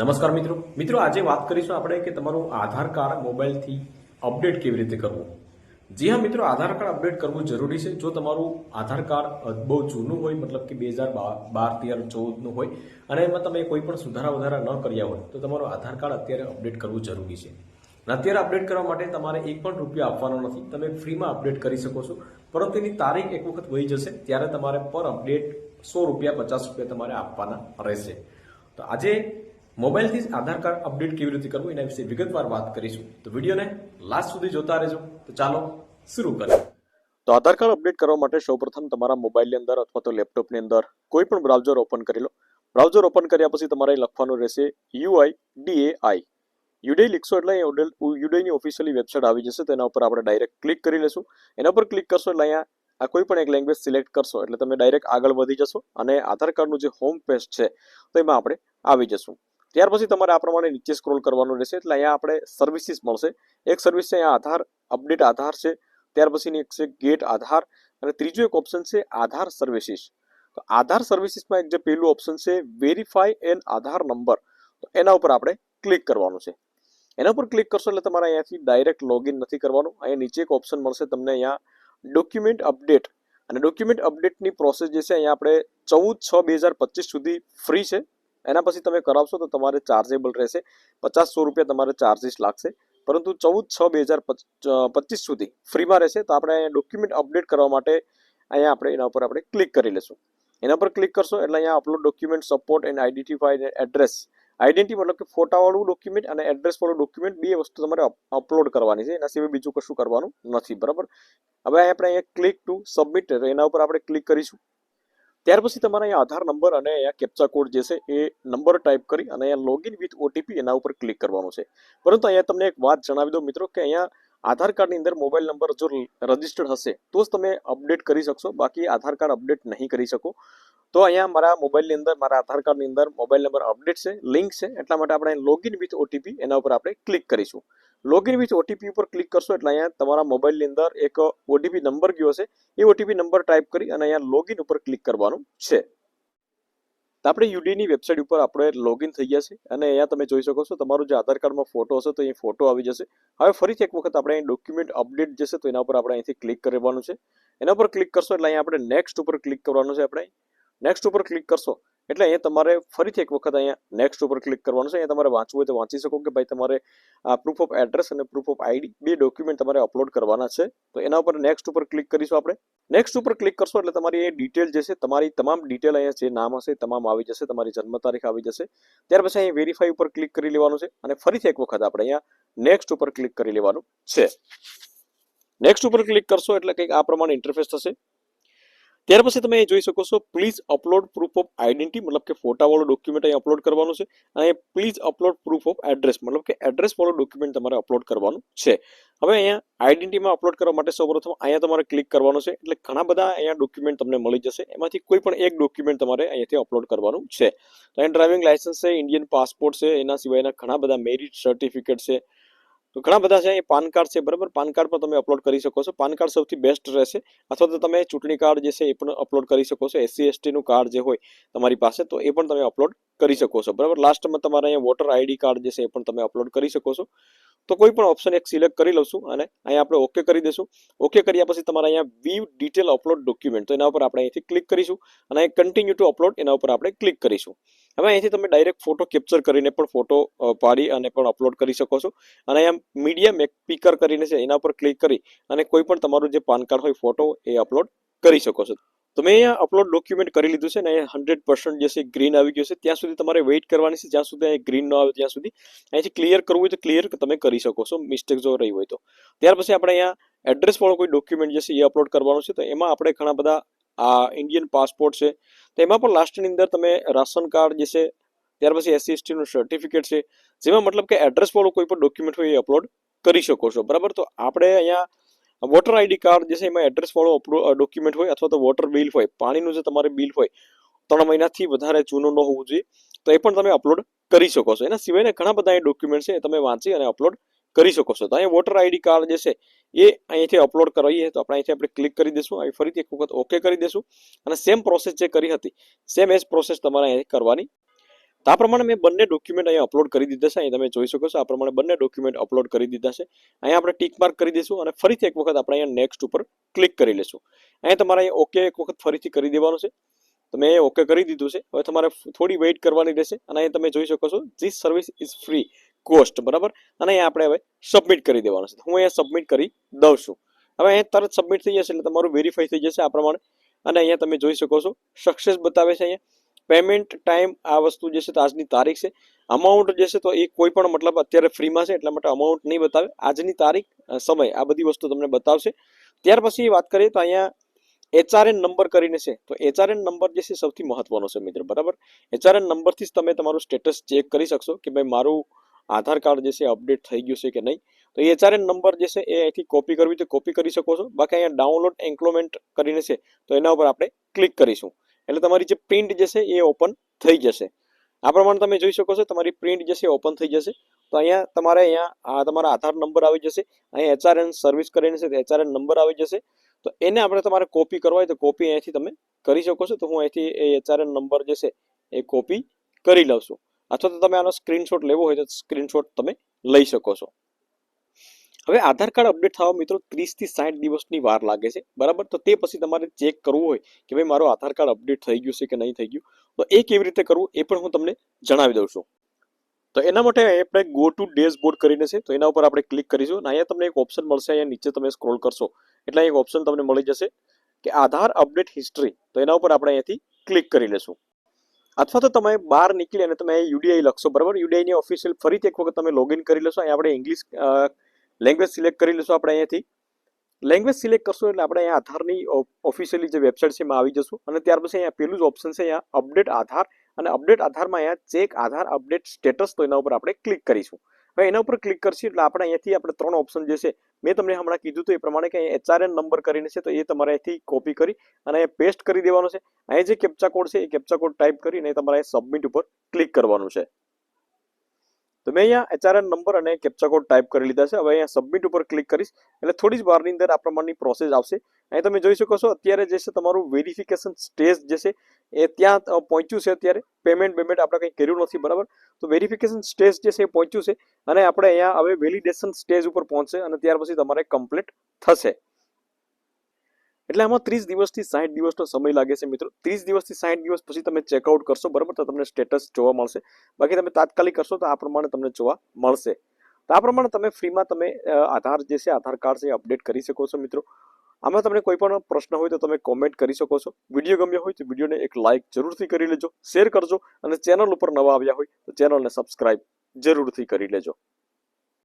નમસ્કાર મિત્રો આજે વાત કરીશું આપણે કે તમારું આધાર કાર્ડ મોબાઈલથી અપડેટ કેવી રીતે કરવું. જી હા મિત્રો, આધાર કાર્ડ અપડેટ કરવું જરૂરી છે. જો તમારું આધાર કાર્ડ બહુ જૂનું હોય, મતલબ કે 2012-13-14નું હોય અને એમાં તમે કોઈ પણ સુધારા વધારા ન કર્યા હોય તો તમારું આધાર કાર્ડ અત્યારે અપડેટ કરવું જરૂરી છે. અને અત્યારે અપડેટ કરવા માટે તમારે એક પણ રૂપિયા આપવાનો નથી, તમે ફ્રીમાં અપડેટ કરી શકો છો. પરંતુ એની તારીખ એક વખત વહી જશે ત્યારે તમારે પર અપડેટ 100 રૂપિયા 50 રૂપિયા તમારે આપવાના રહેશે. તો આજે મોબાઈલથી આધાર કાર્ડ અપડેટ કેવી રીતે કરવું એના વિશે વિગતવાર વાત કરીશું. તો વિડીયોને લાસ્ટ સુધી જોતા રહેજો. તો ચાલો શરૂ કરીએ. તો આધાર કાર્ડ અપડેટ કરવા માટે સૌપ્રથમ તમારા મોબાઈલની અંદર અથવા તો લેપટોપની અંદર કોઈ પણ બ્રાઉઝર ઓપન કરી લો. બ્રાઉઝર ઓપન કર્યા પછી તમારે લખવાનું રહેશે UIDAI. યુડે લીખશો એટલે યુડેની ઓફિશિયલી વેબસાઇટ આવી જશે. તેના ઉપર આપણે ડાયરેક્ટ ક્લિક કરી લેશું. એના પર ક્લિક કરશો એટલે અહીંયા આ કોઈ પણ એક લેંગ્વેજ સિલેક્ટ કરશો એટલે તમે ડાયરેક્ટ આગળ વધી જશો અને આધાર કાર્ડનું જે હોમ પેજ છે તો એમાં આપણે આવી જશું. ત્યાર પછી તમારે આ પ્રમાણે નીચે સ્ક્રોલ કરવાનું રહેશે એટલે અહીંયા આપણે સર્વિસીસ મળશે. એક સર્વિસ છે અહીંયા આધાર અપડેટ આધાર છે, ત્યાર પછીની એક છે ગેટ આધાર અને ત્રીજું એક ઓપ્શન છે આધાર સર્વિસીસ. તો આધાર સર્વિસીસમાં એક જે પહેલું ઓપ્શન છે વેરીફાઈ એન આધાર નંબર, તો એના ઉપર આપણે ક્લિક કરવાનું છે. એના પર ક્લિક કરશો એટલે તમારે અહીંયાથી ડાયરેક્ટ લોગિન નથી કરવાનું. અહીંયા નીચે એક ઓપ્શન મળશે તમને અહીંયા ડોક્યુમેન્ટ અપડેટ, અને ડોક્યુમેન્ટ અપડેટની પ્રોસેસ જે છે અહીંયા આપણે 14/6/2025 સુધી ફ્રી છે. એના પછી તમે કરાવશો તો તમારે ચાર્જેબલ રહેશે, 50-100 રૂપિયા તમારે ચાર્જીસ લાગશે. પરંતુ 14/6/2025 સુધી ફ્રીમાં રહેશે. તો આપણે અહીંયા ડોક્યુમેન્ટ અપડેટ કરવા માટે અહીંયા આપણે એના ઉપર આપણે ક્લિક કરી લેશું. એના પર ક્લિક કરશો એટલે અહીંયા upload document support and identified address. Identity મતલબ કે ફોટાવાળું ડોક્યુમેન્ટ અને એડ્રેસવાળું ડોક્યુમેન્ટ બે વસ્તુ તમારે અપલોડ કરવાની છે. એના સિવાય બીજું કશું કરવાનું નથી, બરાબર. હવે આપણે અહીંયા ક્લિક ટુ સબમિટ એના ઉપર આપણે ક્લિક કરીશું. ત્યાર પછી તમારે અહીંયા આધાર નંબર અને અહીંયા કેપ્ચા કોડ જે છે એ નંબર ટાઈપ કરી અને અહીંયા લોગિન વિથ ઓટીપી એના ઉપર ક્લિક કરવાનું છે. પરંતુ અહીંયા તમને એક વાત જણાવી દઉં મિત્રો કે અહીંયા આધાર કાર્ડની અંદર મોબાઈલ નંબર જો રજિસ્ટર્ડ હશે તો જ તમે અપડેટ કરી શકશો, બાકી આધાર કાર્ડ અપડેટ નહીં કરી શકો. તો અહીંયા મારા મોબાઈલની અંદર મારા આધાર કાર્ડની અંદર મોબાઈલ નંબર અપડેટ છે, લિંક છે, એટલા માટે આપણે લોગિન વિથ ઓટીપી એના ઉપર આપણે ક્લિક કરીશું. લોગિન વિથ ઓટીપી ઉપર ક્લિક કરશો એટલે અહીંયા તમારા મોબાઈલની અંદર એક ઓટીપી નંબર ગયો હશે, એ ઓટીપી નંબર ટાઈપ કરી અને અહીંયા લોગિન ઉપર ક્લિક કરવાનું છે. તો આપણે યુડીની વેબસાઇટ ઉપર આપણે લોગિન થઈ ગયા છે અને અહીંયા તમે જોઈ શકો છો તમારું જે આધાર કાર્ડમાં ફોટો હશે તો અહીં ફોટો આવી જશે. હવે ફરીથી એક વખત આપણે અહીં ડોક્યુમેન્ટ અપડેટ જશે તો એના ઉપર આપણે અહીંથી ક્લિક કરવાનું છે. એના ઉપર ક્લિક કરશો એટલે અહીંયા આપણે નેક્સ્ટ ઉપર ક્લિક કરવાનું છે. આપણે નેક્સ્ટ ઉપર ક્લિક કરશો એટલે અહીંયા તમારે ફરીથી એક વખત અહીંયા નેક્સ્ટ ઉપર ક્લિક કરવાનું છે. અહીંયા તમારે વાંચવું હોય તો વાંચી શકો કે ભાઈ તમારે પ્રૂફ ઓફ એડ્રેસ અને પ્રૂફ ઓફ આઈડી બે ડોક્યુમેન્ટ તમારે અપલોડ કરવાના છે. તો એના ઉપર નેક્સ્ટ ઉપર ક્લિક કરીશું. આપણે નેક્સ્ટ ઉપર ક્લિક કરશો એટલે તમારી એ ડિટેલ જે છે તમારી તમામ ડિટેલ અહીંયા જે નામ હશે તમામ આવી જશે, તમારી જન્મ તારીખ આવી જશે. ત્યાર પછી અહીં વેરીફાઈ ઉપર ક્લિક કરી લેવાનું છે અને ફરીથી એક વખત આપણે અહીંયા નેક્સ્ટ ઉપર ક્લિક કરી લેવાનું છે. નેક્સ્ટ ઉપર ક્લિક કરશો એટલે કંઈક આ પ્રમાણે ઇન્ટરફેસ થશે. ત્યાર પછી તમે જોઈ શકો છો please upload proof of identity, મતલબ કે ફોટાવાળું ડોક્યુમેન્ટ અહીં અપલોડ કરવાનું છે. અને please upload proof of address, મતલબ કે એડ્રેસ વાળું ડોક્યુમેન્ટ તમારે અપલોડ કરવાનું છે. હવે અહીંયા આઈડેન્ટિટીમાં અપલોડ કરવા માટે સૌપ્રથમ અહીંયા તમારે ક્લિક કરવાનું છે. એટલે ઘણા બધા અહીંયા ડોક્યુમેન્ટ તમને મળી જશે, એમાંથી કોઈ પણ એક ડોક્યુમેન્ટ તમારે અહીંયાથી અપલોડ કરવાનું છે. તો અહીંયા ડ્રાઇવિંગ લાયસન્સ છે, ઇન્ડિયન પાસપોર્ટ છે, એના સિવાયના ઘણા બધા મેરિટ સર્ટિફિકેટ છે, તો ઘણા બધા છે. અહીં પાન કાર્ડ છે, બરાબર. પાન કાર્ડ પણ તમે અપલોડ કરી શકો છો. પાન કાર્ડ સૌથી બેસ્ટ રહેશે. અથવા તો તમે ચૂંટણી કાર્ડ જે છે એ પણ અપલોડ કરી શકો છો. SC/ST નું કાર્ડ જે હોય તમારી પાસે તો એ પણ તમે અપલોડ કરી શકો છો, બરાબર. લાસ્ટમાં તમારે અહીંયા વોટર આઈડી કાર્ડ જે છે એ પણ તમે અપલોડ કરી શકો છો. તો કોઈ પણ ઓપ્શન એક સિલેક્ટ કરી લઉં અને અહીંયા આપણે ઓકે કરી દઈશું. ઓકે કર્યા પછી તમારે અહીંયા વ્યૂ ડિટેલ અપલોડ ડોક્યુમેન્ટ, તો એના ઉપર આપણે અહીંથી ક્લિક કરીશું અને અહીં કન્ટિન્યુ ટુ અપલોડ એના ઉપર આપણે ક્લિક કરીશું. હવે અહીંથી તમે ડાયરેક્ટ ફોટો કેપ્ચર કરીને પણ ફોટો પાડી અને પણ અપલોડ કરી શકો છો. અને અહીંયા મીડિયા મેકપિકર કરીને છે એના ઉપર ક્લિક કરી અને કોઈ પણ તમારું જે પાન કાર્ડ હોય ફોટો એ અપલોડ કરી શકો છો. તો મેં અહીંયા અપલોડ ડોક્યુમેન્ટ કરી લીધું છે ને અહીંયા 100% જે છે ગ્રીન આવી ગયું છે. ત્યાં સુધી તમારે વેઇટ કરવાની છે, જ્યાં સુધી અહીં ગ્રીન ન આવે ત્યાં સુધી. અહીંથી ક્લિયર કરવું હોય તો ક્લિયર તમે કરી શકો છો, મિસ્ટેક જો રહી હોય તો. ત્યાર પછી આપણે અહીંયા એડ્રેસ વાળો કોઈ ડોક્યુમેન્ટ જે છે એ અપલોડ કરવાનું છે. તો એમાં આપણે ઘણા બધા આ ઇન્ડિયન પાસપોર્ટ છે, તો એમાં પણ લાસ્ટની અંદર તમે રાશન કાર્ડ જે છે, ત્યાર પછી SC/ST નું સર્ટિફિકેટ છે, જેમાં મતલબ કે એડ્રેસ વાળું કોઈ પણ ડોક્યુમેન્ટ હોય એ અપલોડ કરી શકો છો, બરાબર. તો આપણે અહીંયા વોટર આઈડી કાર્ડ જે છે એમાં એડ્રેસ વાળો ડોક્યુમેન્ટ હોય અથવા તો વોટર બિલ હોય, પાણીનું જે તમારે બિલ હોય 3 મહિનાથી વધારે જૂનું ન હોવું જોઈએ, તો એ પણ તમે અપલોડ કરી શકો છો. એના સિવાયના ઘણા બધા ડોક્યુમેન્ટ છે એ તમે વાંચી અને અપલોડ કરી શકો છો. તો અહીંયા વોટર આઈડી કાર્ડ જે છે એ અહીંથી અપલોડ કરાવીએ તો અહીંથી આપણે ક્લિક કરી દઈશું. અહીં ફરીથી એક વખત ઓકે કરી દઈશું અને સેમ પ્રોસેસ જે કરી હતી સેમ એજ પ્રોસેસ તમારે અહીં કરવાની તો આ પ્રમાણે મેં બંને ડોક્યુમેન્ટ અહીંયા અપલોડ કરી દીધા છે. અહીં તમે જોઈ શકો છો આ પ્રમાણે બંને ડોક્યુમેન્ટ અપલોડ કરી દીધા છે. અહીંયા આપણે ટીક માર્ક કરી દઈશું અને ફરીથી એક વખત આપણે અહીંયા નેક્સ્ટ ઉપર ક્લિક કરી લેશું. અહીંયા તમારે અહીંયા ઓકે એક વખત ફરીથી કરી દેવાનું છે. તમે ઓકે કરી દીધું છે. હવે તમારે થોડી વેઇટ કરવાની રહેશે અને અહીંયા તમે જોઈ શકો છો this service is free cost, બરાબર. અને અહીંયા આપણે હવે સબમિટ કરી દેવાનું છે. હું અહીંયા સબમિટ કરી દઉં છું. હવે અહીંયા તરત સબમિટ થઈ જશે એટલે તમારું વેરીફાઈ થઈ જશે આ પ્રમાણે. અને અહીંયા તમે જોઈ શકો છો સક્સેસ બતાવે છે. અહીંયા પેમેન્ટ ટાઈમ આ વસ્તુ જે છે તો આજની તારીખ છે. અમાઉન્ટ જે છે તો એ કોઈ પણ મતલબ અત્યારે ફ્રીમાં છે એટલા માટે અમાઉન્ટ નહીં બતાવે. આજની તારીખ સમય આ બધી વસ્તુ તમને બતાવશે. ત્યાર પછી વાત કરીએ તો અહીંયા HRN નંબર કરીને છે. તો HRN નંબર જે છે સૌથી મહત્વનો છે મિત્રો, બરાબર. HRN નંબરથી જ તમે તમારું સ્ટેટસ ચેક કરી શકશો કે ભાઈ મારું આધાર કાર્ડ જે છે અપડેટ થઈ ગયું છે કે નહીં. તો એ HRN નંબર જે છે એ અહીંથી કોપી કરવી તો કોપી કરી શકો છો. બાકી અહીંયા ડાઉનલોડ એન્ક્લોમેન્ટ કરીને છે તો એના ઉપર આપણે ક્લિક કરીશું એટલે તમારી જે પ્રિન્ટ જે છે એ ઓપન થઈ જશે. આ પ્રમાણે તમે જોઈ શકો છો તમારી પ્રિન્ટ જે છે ઓપન થઈ જશે. તો અહીંયા તમારે અહીંયા તમારા આધાર નંબર આવી જશે. અહીંયા HRN સર્વિસ કરીને છે તો HRN નંબર આવી જશે. તો એને આપણે તમારે કોપી કરવા હોય તો કોપી અહીંયાથી તમે કરી શકો છો. તો હું અહીંથી એ HRN નંબર જે છે એ કોપી કરી લઉં છું. અથવા તો તમે આનો સ્ક્રીનશોટ લેવો હોય તો સ્ક્રીનશોટ તમે લઈ શકો છો. હવે આધાર કાર્ડ અપડેટ થવા મિત્રો 30 થી 60 દિવસની વાર લાગે છે, બરાબર. તો તે પછી તમારે ચેક કરવું હોય કે ભાઈ મારું આધાર કાર્ડ અપડેટ થઈ ગયું છે કે નહીં થઈ ગયું, તો એ કેવી રીતે કરવું એ પણ હું તમને જણાવી દઉં છું. તો એના માટે આપણે ગો ટુ ડેશબોર્ડ કરીને છે તો એના ઉપર આપણે ક્લિક કરીશું અને અહીંયા તમને એક ઓપ્શન મળશે. અહીંયા નીચે તમે સ્ક્રોલ કરશો એટલે એક ઓપ્શન તમને મળી જશે કે આધાર અપડેટ હિસ્ટ્રી. તો એના ઉપર આપણે અહીંયાથી ક્લિક કરી લેશું. અથવા તો તમે બહાર નીકળી અને તમે યુડીઆઈ લખશો, બરાબર. યુડીઆઈની ઓફિશિયલ ફરીથી એક વખત તમે લોગિન કરી લેશો. અહીંયા આપણે ઇંગ્લિશ લેંગ્વેજ સિલેક્ટ કરી લેશું. આપણે અહીંયાથી લેંગ્વેજ સિલેક્ટ કરશું એટલે આપણે અહીંયા આધારની ઓફિશિયલી જે વેબસાઇટ છે એમાં આવી જશું અને ત્યાર પછી અહીંયા પેલું જ ઓપ્શન છે અહીંયા અપડેટ આધાર અને અપડેટ આધારમાં અહીંયા ચેક આધાર અપડેટ સ્ટેટસ. તો એના ઉપર આપણે ક્લિક કરીશું. હવે એના ઉપર ક્લિક કરશું એટલે આપણે અહીંયાથી આપણે 3 ઓપ્શન જે છે મેં તમને હમણાં કીધું તો એ પ્રમાણે કે HRN નંબર કરીને છે તો એ તમારે અહીંથી કોપી કરી અને અહીંયા પેસ્ટ કરી દેવાનો છે. અહીંયા જે કેપ્ચા કોડ છે એ કેપ્ચા કોડ ટાઈપ કરીને તમારે સબમિટ ઉપર ક્લિક કરવાનું છે. તો મેં અહીંયા HRN નંબર અને કેપ્ચા કોડ ટાઈપ કરી લીધા છે. હવે અહીંયા સબમિટ ઉપર ક્લિક કરીશ એટલે થોડી જ વારની અંદર આ પ્રમાણની પ્રોસેસ આવશે. અહીં તમે જોઈ શકો છો અત્યારે જે છે તમારું વેરિફિકેશન સ્ટેજ જે છે એ ત્યાં પહોંચ્યું છે. અત્યારે પેમેન્ટ આપણે કંઈ કર્યું નથી, બરાબર. તો વેરિફિકેશન સ્ટેજ જે છે એ પહોંચ્યું છે અને આપણે અહીંયા હવે વેલિડેશન સ્ટેજ ઉપર પહોંચશે અને ત્યાર પછી તમારે કમ્પ્લીટ થશે. એટલે આમાં 30 દિવસથી 60 દિવસનો સમય લાગે છે મિત્રો. 30 દિવસથી 60 દિવસ પછી તમે ચેકઆઉટ કરશો, બરાબર, તો તમને સ્ટેટસ જોવા મળશે. બાકી તમે તાત્કાલિક કરશો તો આ પ્રમાણે તમને જોવા મળશે. તો આ પ્રમાણે તમે ફ્રીમાં તમે આધાર જે છે આધાર કાર્ડ છે અપડેટ કરી શકો છો મિત્રો. આમાં તમને કોઈ પણ પ્રશ્ન હોય તો તમે કોમેન્ટ કરી શકો છો. વિડીયો ગમ્યો હોય તો વિડીયોને એક લાઇક જરૂરથી કરી લેજો, શેર કરજો અને ચેનલ ઉપર નવા આવ્યા હોય તો ચેનલને સબસ્ક્રાઇબ જરૂરથી કરી લેજો.